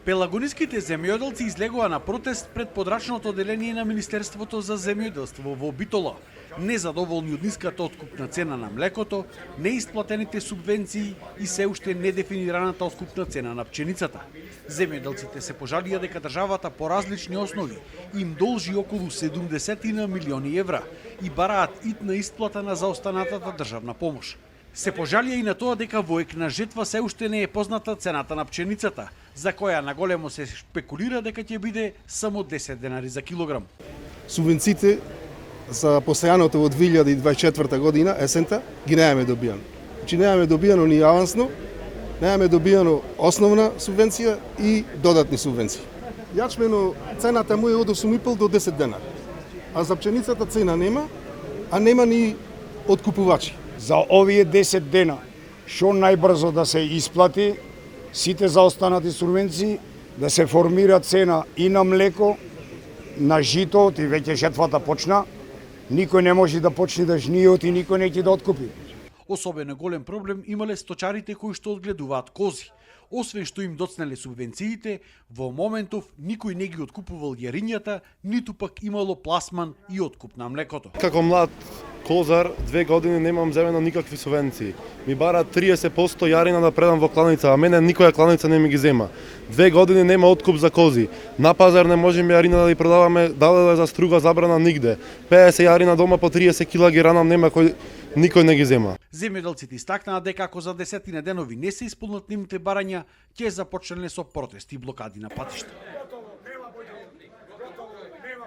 Пелагониските земјоделци излегува на протест пред подрачното оделение на Министерството за земјоделство во Битола, незадоволни од ниската откупна цена на млекото, неисплатените субвенции и се уште недефинираната откупна цена на пченицата. Земјоделците се пожалија дека државата по различни основи им должи околу 70 милиони евра и бараат итна исплата на заостанатата државна помош. Се пожалија и на тоа дека во екна жетва се уште не е позната цената на пченицата, за која наголемо се шпекулира дека ќе биде само 10 денари за килограм. Субвенциите за постојаното во 2024 година, есента, ги немаме добијано. Значи немаме добијано ни авансно, немаме добијано основна субвенција и додатни субвенции. Јачмено цената му е од 8,5 до 10 денари. А за пченицата цена нема, а нема ни откупувачи. За овие 10 дена, што најбрзо да се исплати сите заостанати субвенции, да се формира цена и на млеко, на жито, и веќе жетвата почна, никој не може да почне да жниот и никој не ќе да откупи. Особено голем проблем имале сточарите кои што одгледуваат кози. Освен што им доцнеле субвенциите, во моментов никој не ги откупувал јарињата, ниту пак имало пласман и откуп на млекото. Како млад козар, 2 години немам земено никакви субвенции. Ми бара 30% јарина да предам во кланица, а мене никоја кланица не ми ги зема. 2 години нема откуп за кози. На пазар не можеме јарина да ги продаваме, дали за струга забрана нигде. 50 јарина дома по 30 кила ги ранам, нема никој не ги зема. Земјоделците истакнаа дека ако за 10 денови не се исполнат нивните барања, ќе започнеле со протести и блокади на патишта.